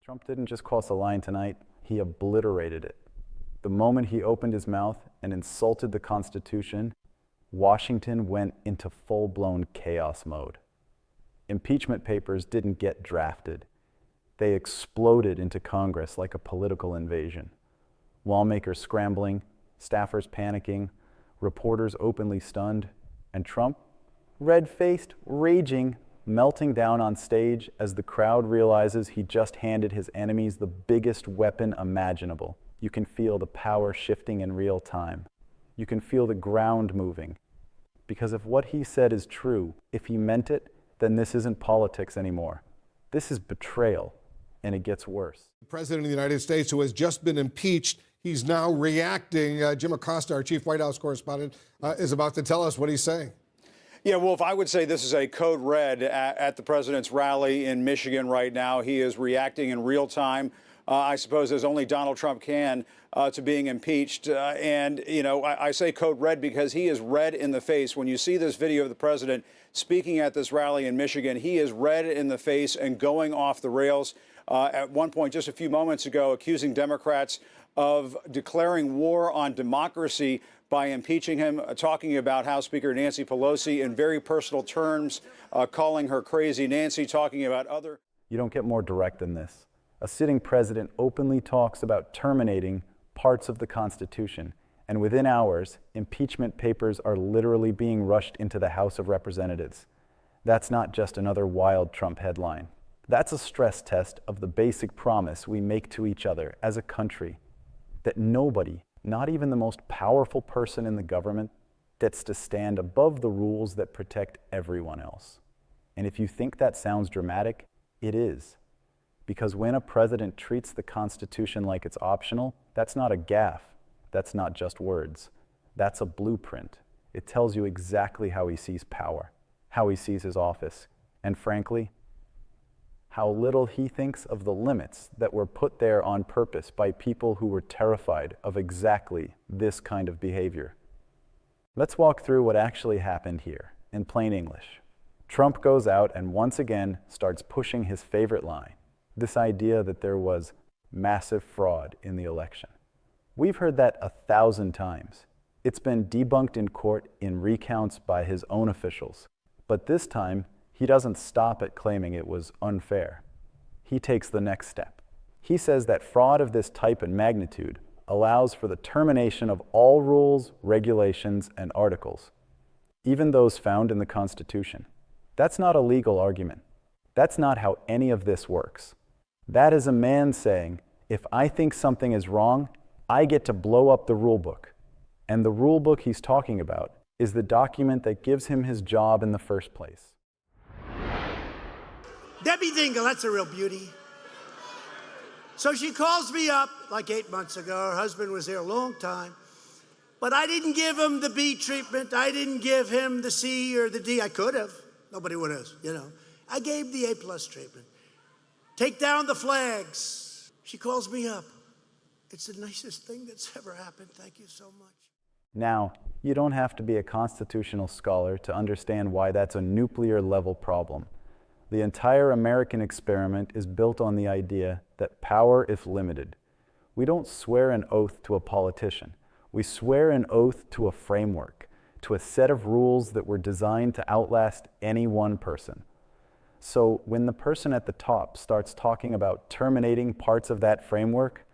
Trump didn't just cross a line tonight, he obliterated it. The moment he opened his mouth and insulted the Constitution, Washington went into full-blown chaos mode. Impeachment papers didn't get drafted. They exploded into Congress like a political invasion. Lawmakers scrambling, staffers panicking, reporters openly stunned, and Trump, red-faced, raging, melting down on stage as the crowd realizes he just handed his enemies the biggest weapon imaginable. You can feel the power shifting in real time. You can feel the ground moving. Because if what he said is true, if he meant it, then this isn't politics anymore. This is betrayal, and it gets worse. The President of the United States, who has just been impeached, he's now reacting. Jim Acosta, our chief White House correspondent, is about to tell us what he's saying. Yeah, Wolf, I would say this is a code red at the president's rally in Michigan right now. He is reacting in real time, I suppose, as only Donald Trump can, to being impeached. And, you know, I say code red because he is red in the face. When you see this video of the president speaking at this rally in Michigan, he is red in the face and going off the rails. At one point, just a few moments ago, accusing Democrats of declaring war on democracy by impeaching him, talking about House Speaker Nancy Pelosi in very personal terms, calling her crazy Nancy, talking about other... You don't get more direct than this. A sitting president openly talks about terminating parts of the Constitution, and within hours, impeachment papers are literally being rushed into the House of Representatives. That's not just another wild Trump headline. That's a stress test of the basic promise we make to each other as a country, that nobody, not even the most powerful person in the government, gets to stand above the rules that protect everyone else. And if you think that sounds dramatic, it is. Because when a president treats the Constitution like it's optional, that's not a gaffe. That's not just words. That's a blueprint. It tells you exactly how he sees power, how he sees his office, and frankly, how little he thinks of the limits that were put there on purpose by people who were terrified of exactly this kind of behavior. Let's walk through what actually happened here, in plain English. Trump goes out and once again starts pushing his favorite line, this idea that there was massive fraud in the election. We've heard that 1,000 times. It's been debunked in court in recounts by his own officials. But this time, he doesn't stop at claiming it was unfair. He takes the next step. He says that fraud of this type and magnitude allows for the termination of all rules, regulations, and articles, even those found in the Constitution. That's not a legal argument. That's not how any of this works. That is a man saying, if I think something is wrong, I get to blow up the rule book. And the rule book he's talking about is the document that gives him his job in the first place. Debbie Dingle, that's a real beauty. So she calls me up like 8 months ago. Her husband was there a long time. But I didn't give him the B treatment. I didn't give him the C or the D. I could have. Nobody would have, you know. I gave the A+ treatment. Take down the flags. She calls me up. It's the nicest thing that's ever happened. Thank you so much. Now, you don't have to be a constitutional scholar to understand why that's a nuclear-level problem. The entire American experiment is built on the idea that power is limited. We don't swear an oath to a politician. We swear an oath to a framework, to a set of rules that were designed to outlast any one person. So when the person at the top starts talking about terminating parts of that framework,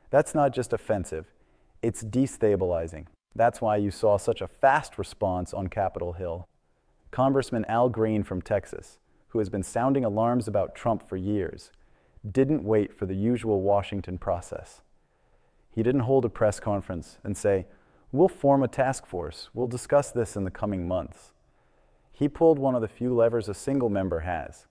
that's not just offensive, it's destabilizing. That's why you saw such a fast response on Capitol Hill. Congressman Al Green from Texas, who has been sounding alarms about Trump for years, didn't wait for the usual Washington process. He didn't hold a press conference and say, "We'll form a task force. We'll discuss this in the coming months." He pulled one of the few levers a single member has,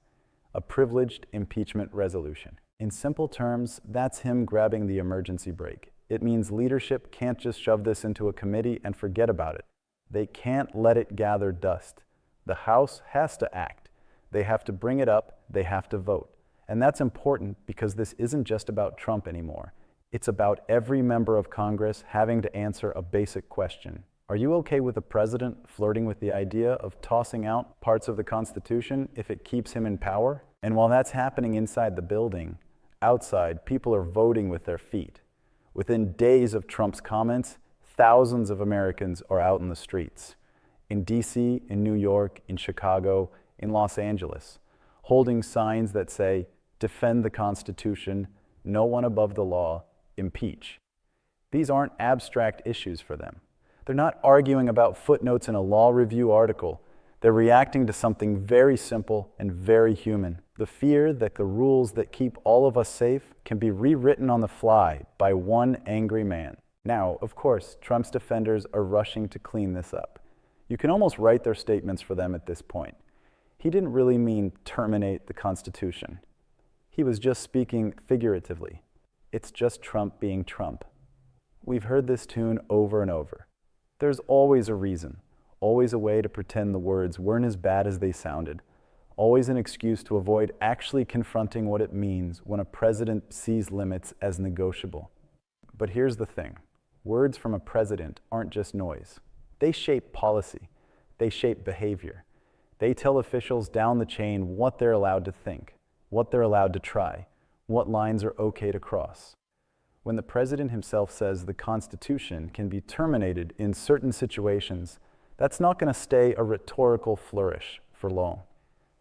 a privileged impeachment resolution. In simple terms, that's him grabbing the emergency brake. It means leadership can't just shove this into a committee and forget about it. They can't let it gather dust. The House has to act. They have to bring it up, they have to vote. And that's important because this isn't just about Trump anymore. It's about every member of Congress having to answer a basic question. Are you okay with a president flirting with the idea of tossing out parts of the Constitution if it keeps him in power? And while that's happening inside the building, Outside, people are voting with their feet. Within days of Trump's comments, thousands of Americans are out in the streets. In D.C., in New York, in Chicago, in Los Angeles, holding signs that say, "Defend the Constitution," "No one above the law," "Impeach." These aren't abstract issues for them. They're not arguing about footnotes in a law review article. They're reacting to something very simple and very human. The fear that the rules that keep all of us safe can be rewritten on the fly by one angry man. Now, of course, Trump's defenders are rushing to clean this up. You can almost write their statements for them at this point. He didn't really mean terminate the Constitution. He was just speaking figuratively. It's just Trump being Trump. We've heard this tune over and over. There's always a reason, always a way to pretend the words weren't as bad as they sounded, always an excuse to avoid actually confronting what it means when a president sees limits as negotiable. But here's the thing. Words from a president aren't just noise. They shape policy. They shape behavior. They tell officials down the chain what they're allowed to think, what they're allowed to try, what lines are okay to cross. When the president himself says the Constitution can be terminated in certain situations, that's not going to stay a rhetorical flourish for long.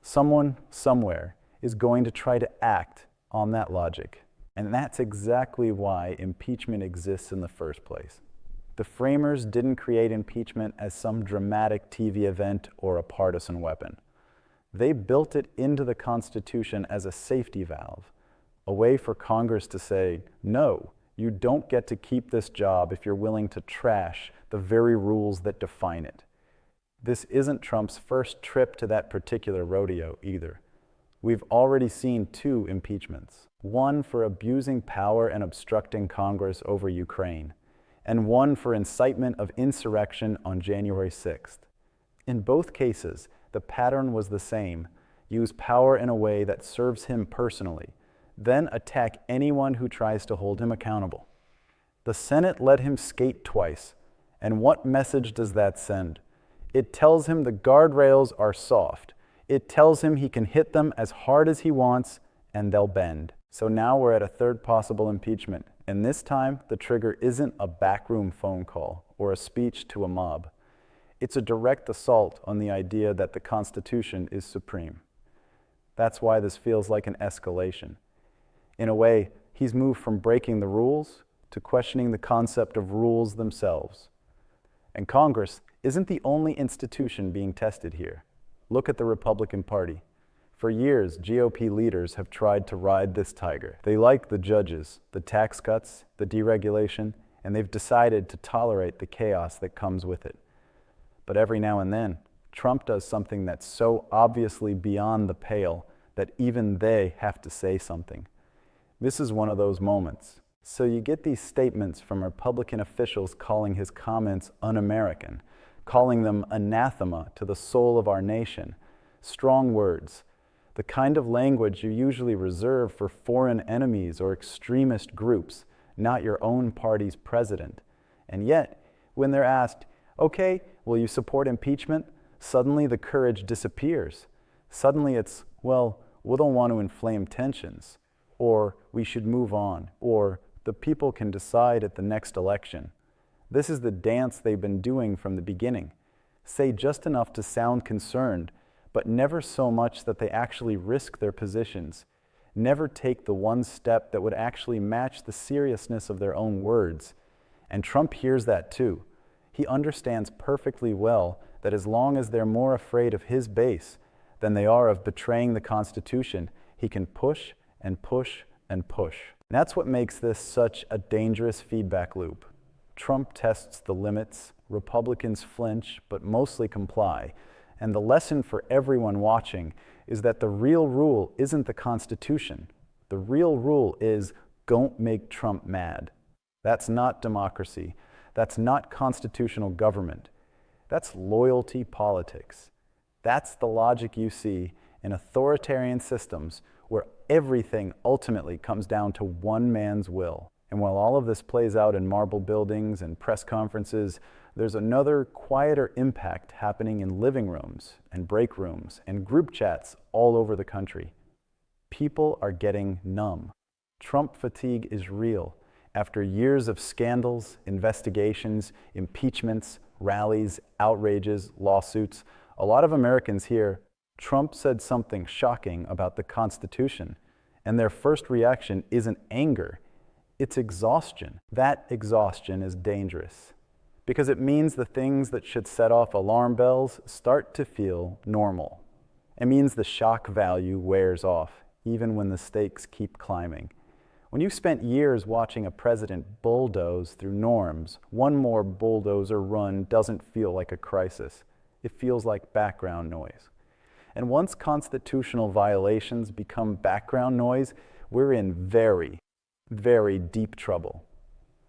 Someone, somewhere, is going to try to act on that logic. And that's exactly why impeachment exists in the first place. The framers didn't create impeachment as some dramatic TV event or a partisan weapon. They built it into the Constitution as a safety valve, a way for Congress to say, no, you don't get to keep this job if you're willing to trash the very rules that define it. This isn't Trump's first trip to that particular rodeo either. We've already seen 2 impeachments, one for abusing power and obstructing Congress over Ukraine, and one for incitement of insurrection on January 6th. In both cases, the pattern was the same: use power in a way that serves him personally, then attack anyone who tries to hold him accountable. The Senate let him skate twice, and what message does that send? It tells him the guardrails are soft. It tells him he can hit them as hard as he wants, and they'll bend. So now we're at a third possible impeachment, and this time the trigger isn't a backroom phone call or a speech to a mob. It's a direct assault on the idea that the Constitution is supreme. That's why this feels like an escalation. In a way, he's moved from breaking the rules to questioning the concept of rules themselves. And Congress isn't the only institution being tested here. Look at the Republican Party. For years, GOP leaders have tried to ride this tiger. They like the judges, the tax cuts, the deregulation, and they've decided to tolerate the chaos that comes with it. But every now and then, Trump does something that's so obviously beyond the pale that even they have to say something. This is one of those moments. So you get these statements from Republican officials calling his comments un-American, calling them anathema to the soul of our nation. Strong words, the kind of language you usually reserve for foreign enemies or extremist groups, not your own party's president. And yet, when they're asked, okay, will you support impeachment? Suddenly the courage disappears. Suddenly it's, well, we don't want to inflame tensions, or we should move on, or the people can decide at the next election. This is the dance they've been doing from the beginning. Say just enough to sound concerned, but never so much that they actually risk their positions. Never take the one step that would actually match the seriousness of their own words. And Trump hears that too. He understands perfectly well that as long as they're more afraid of his base than they are of betraying the Constitution, he can push and push and push. And that's what makes this such a dangerous feedback loop. Trump tests the limits, Republicans flinch, but mostly comply. And the lesson for everyone watching is that the real rule isn't the Constitution. The real rule is, don't make Trump mad. That's not democracy. That's not constitutional government. That's loyalty politics. That's the logic you see in authoritarian systems where everything ultimately comes down to one man's will. And while all of this plays out in marble buildings and press conferences, there's another quieter impact happening in living rooms and break rooms and group chats all over the country. People are getting numb. Trump fatigue is real. After years of scandals, investigations, impeachments, rallies, outrages, lawsuits, a lot of Americans hear Trump said something shocking about the Constitution, and their first reaction isn't anger, it's exhaustion. That exhaustion is dangerous because it means the things that should set off alarm bells start to feel normal. It means the shock value wears off, even when the stakes keep climbing. When you've spent years watching a president bulldoze through norms, one more bulldozer run doesn't feel like a crisis. It feels like background noise. And once constitutional violations become background noise, we're in very, very deep trouble.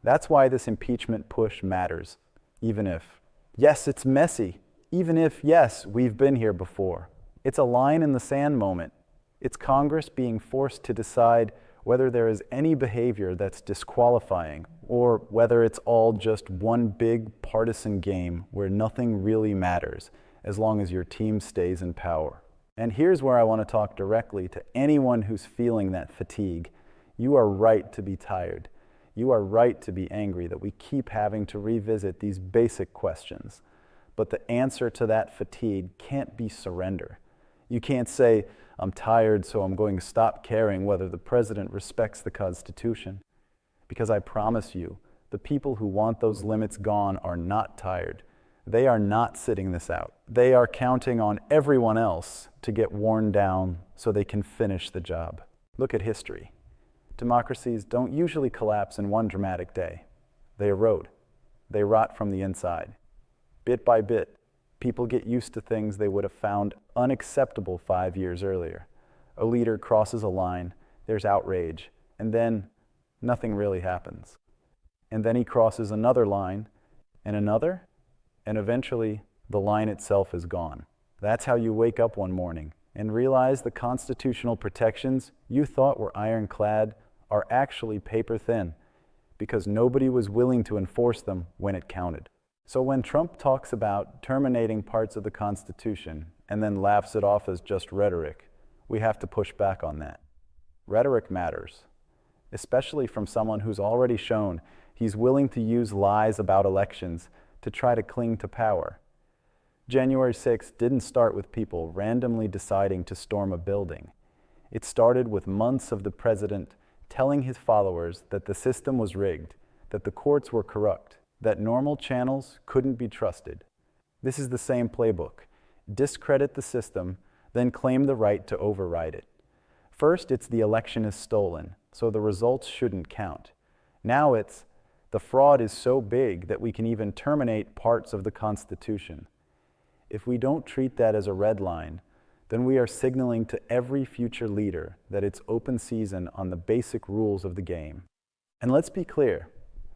That's why this impeachment push matters, even if, yes, it's messy, even if, yes, we've been here before. It's a line in the sand moment. It's Congress being forced to decide whether there is any behavior that's disqualifying or whether it's all just one big partisan game where nothing really matters as long as your team stays in power. And here's where I want to talk directly to anyone who's feeling that fatigue. You are right to be tired. You are right to be angry that we keep having to revisit these basic questions. But the answer to that fatigue can't be surrender. You can't say, I'm tired, so I'm going to stop caring whether the president respects the Constitution. Because I promise you, the people who want those limits gone are not tired. They are not sitting this out. They are counting on everyone else to get worn down so they can finish the job. Look at history. Democracies don't usually collapse in one dramatic day. They erode. They rot from the inside. Bit by bit, people get used to things they would have found unacceptable 5 years earlier. A leader crosses a line, there's outrage, and then nothing really happens. And then he crosses another line, and another, and eventually the line itself is gone. That's how you wake up one morning and realize the constitutional protections you thought were ironclad are actually paper thin because nobody was willing to enforce them when it counted. So when Trump talks about terminating parts of the Constitution and then laughs it off as just rhetoric, we have to push back on that. Rhetoric matters, especially from someone who's already shown he's willing to use lies about elections to try to cling to power. January 6th didn't start with people randomly deciding to storm a building. It started with months of the president telling his followers that the system was rigged, that the courts were corrupt, that normal channels couldn't be trusted. This is the same playbook. Discredit the system, then claim the right to override it. First, it's the election is stolen, so the results shouldn't count. Now it's the fraud is so big that we can even terminate parts of the Constitution. If we don't treat that as a red line, then we are signaling to every future leader that it's open season on the basic rules of the game. And let's be clear,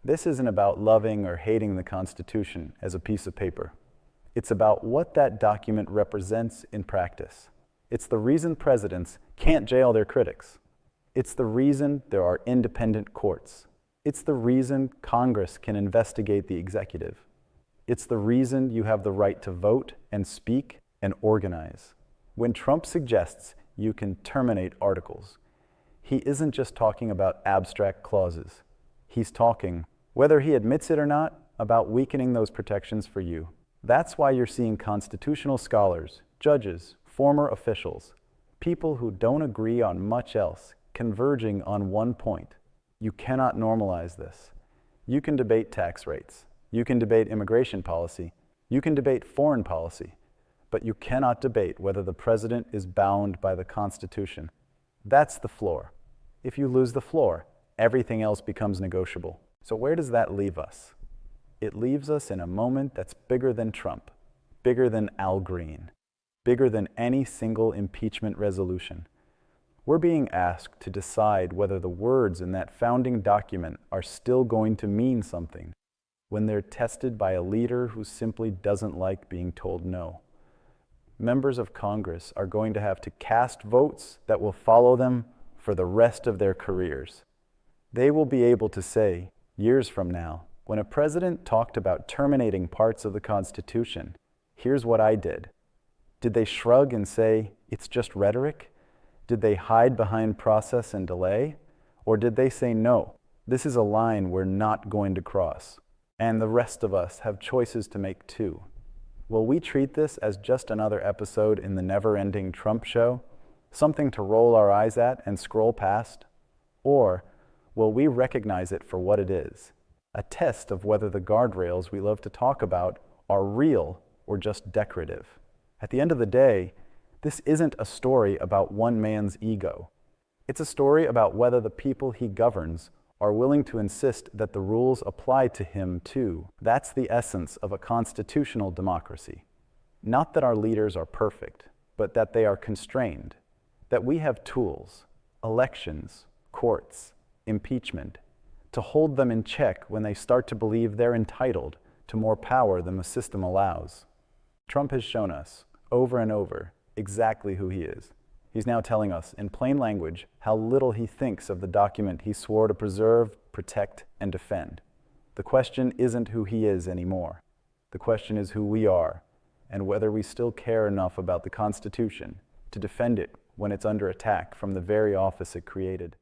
this isn't about loving or hating the Constitution as a piece of paper. It's about what that document represents in practice. It's the reason presidents can't jail their critics. It's the reason there are independent courts. It's the reason Congress can investigate the executive. It's the reason you have the right to vote and speak and organize. When Trump suggests you can terminate articles, he isn't just talking about abstract clauses. He's talking, whether he admits it or not, about weakening those protections for you. That's why you're seeing constitutional scholars, judges, former officials, people who don't agree on much else, converging on one point. You cannot normalize this. You can debate tax rates. You can debate immigration policy. You can debate foreign policy. But you cannot debate whether the president is bound by the Constitution. That's the floor. If you lose the floor, everything else becomes negotiable. So where does that leave us? It leaves us in a moment that's bigger than Trump, bigger than Al Green, bigger than any single impeachment resolution. We're being asked to decide whether the words in that founding document are still going to mean something when they're tested by a leader who simply doesn't like being told no. Members of Congress are going to have to cast votes that will follow them for the rest of their careers. They will be able to say, years from now, when a president talked about terminating parts of the Constitution, here's what I did. Did they shrug and say, it's just rhetoric? Did they hide behind process and delay? Or did they say, no, this is a line we're not going to cross, and the rest of us have choices to make too? Will we treat this as just another episode in the never-ending Trump show, something to roll our eyes at and scroll past? Or will we recognize it for what it is, a test of whether the guardrails we love to talk about are real or just decorative? At the end of the day, this isn't a story about one man's ego. It's a story about whether the people he governs are willing to insist that the rules apply to him too. That's the essence of a constitutional democracy. Not that our leaders are perfect, but that they are constrained, that we have tools, elections, courts, impeachment, to hold them in check when they start to believe they're entitled to more power than the system allows. Trump has shown us, over and over, exactly who he is. He's now telling us, in plain language, how little he thinks of the document he swore to preserve, protect, and defend. The question isn't who he is anymore. The question is who we are, and whether we still care enough about the Constitution to defend it when it's under attack from the very office it created.